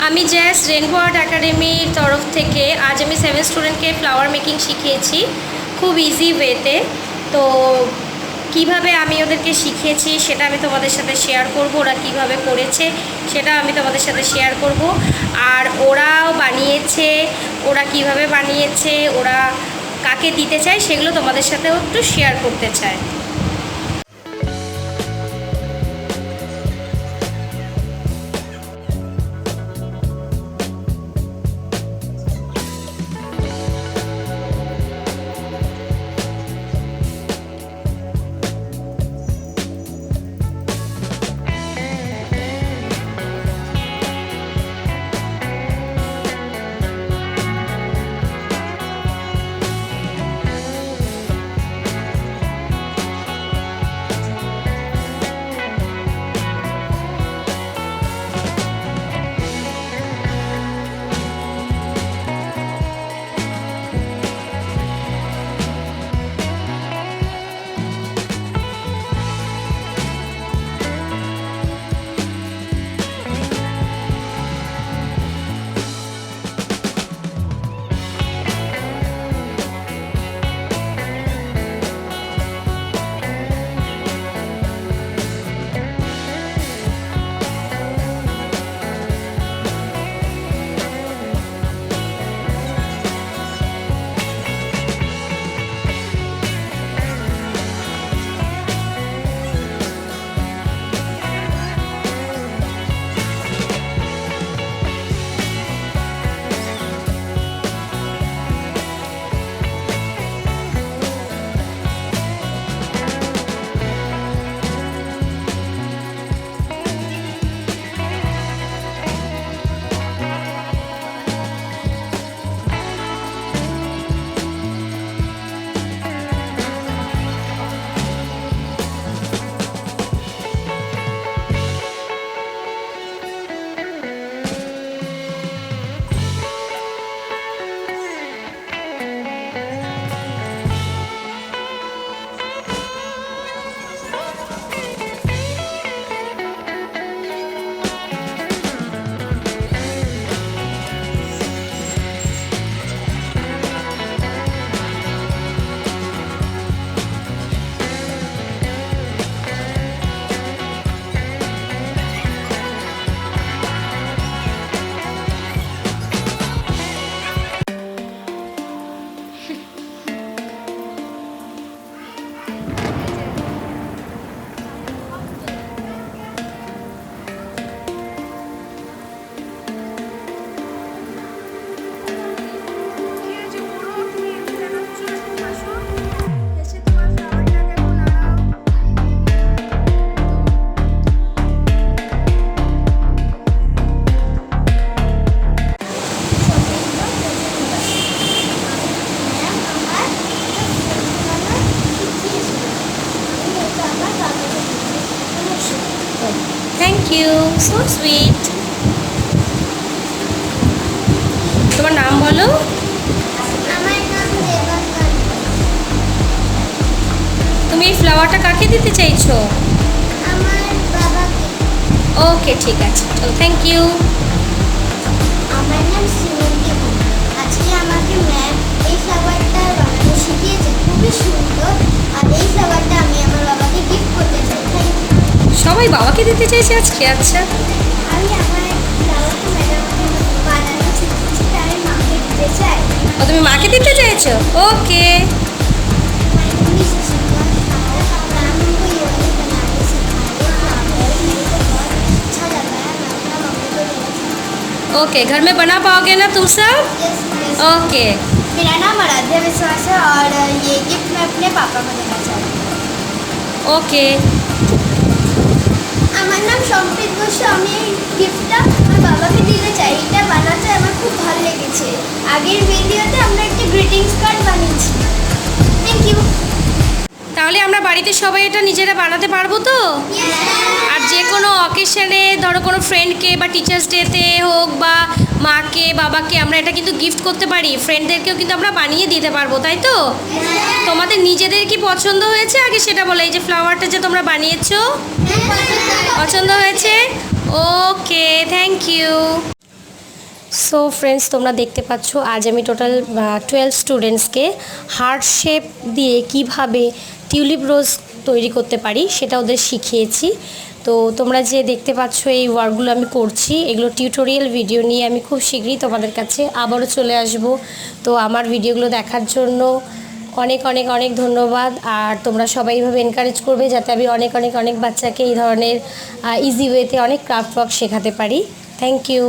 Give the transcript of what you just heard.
আমি জ্যাস rainbow art একাডেমির তরফ থেকে আজ আমি 7 স্টুডেন্টকে ফ্লাওয়ার মেকিং শিখিয়েছি খুব ইজি ওয়েতে। তো কিভাবে আমি ওদেরকে শিখিয়েছি সেটা আমি তোমাদের সাথে শেয়ার করব, ওরা কিভাবে করেছে সেটা আমি তোমাদের সাথে শেয়ার করব। আর ওরাও বানিয়েছে, ওরা কিভাবে বানিয়েছে, ওরা কাকে দিতে চায় সেগুলো তোমাদের সাথেও একটু শেয়ার করতে চায়। Thank you, so sweet. তোমার নাম বলো। আমার নাম দেবাঙ্গন। তুমি এই ফ্লাওয়ারটা কাকে দিতে চাইছো? আমার বাবাকে। ওকে, ঠিক আছে, চলো, থ্যাংক ইউ। আমার নাম শ্রীমন্তী কুমার। আজকে আমাকে ম্যাম এই ফ্লাওয়ারটা বানাতে শিখিয়েছে, খুবই সুন্দর। আর এই ফ্লাওয়ারটা আমি আমার বাবাকে গিফট করতে চাই। সবাই বাবাকে দিতে চাইছে আজকে? আচ্ছা, আমি আমার ফ্লাওয়ারটা ম্যাডামকে বানানো শিখিয়েছি, তাই আমি মাকে দিতে চাই। ও তুমি মাকে দিতে চাইছো? ওকে, मम्मी से सीखा मैम को ये वाली बनाने सिखाई फ्लावर। मेरे को बहुत अच्छा लगा है। मैं अपना मम्मी को देना चाहती ओके, घर में बना पाओगे ना तुम सब? हूँ। ओके मेरा नाम आराध्या विश्वास है और ये गिफ्ट मैं अपने पापा को देना चाहती हूँ। ओके। আমার নাম সম্প্রীত বসু। আমি এই গিফটটা আমার বাবাকে দিতে চাই। এটা বানাতে আমার খুব ভালো লেগেছে। আগের ভিডিওতে আমরা একটা গ্রিটিংস কার্ড বানিয়েছি। Thank you. তাহলে আমরা বাড়িতে সবাই এটা নিজেরা বানাতে পারবো তো? আর যে কোনো অকেশনে, ধরো কোনো ফ্রেন্ডকে বা টিচার্স ডেতে হোক বা মাকে বাবাকে আমরা এটা কিন্তু গিফট করতে পারি। ফ্রেন্ডদেরকেও কিন্তু আমরা বানিয়ে দিতে পারবো, তাই তো? তোমাদের নিজেদের কি পছন্দ হয়েছে আগে সেটা বলো। এই যে ফ্লাওয়ারটা যে তোমরা বানিয়েছো পছন্দ হয়েছে? ওকে, থ্যাংক ইউ। সো ফ্রেন্ডস, তোমরা দেখতে পাচ্ছ আজ আমি টোটাল 12 স্টুডেন্টসকে হার্ট শেপ দিয়ে কিভাবে টিউলিপ রোজ তৈরি করতে পারি সেটা ওদের শিখিয়েছি। তো তোমরা যে দেখতে পাচ্ছ এই ওয়ার্কগুলো আমি করছি, এগুলো টিউটোরিয়াল ভিডিও নিয়ে আমি খুব শীঘ্রই তোমাদের কাছে আবারও চলে আসব। তো আমার ভিডিওগুলো দেখার জন্য অনেক অনেক অনেক ধন্যবাদ। আর তোমরা সবাই এইভাবে এনকারেজ করবে যাতে আমি অনেক অনেক অনেক বাচ্চাকে এই ধরনের ইজি ওয়েতে অনেক ক্রাফট ওয়ার্ক শেখাতে পারি। Thank you.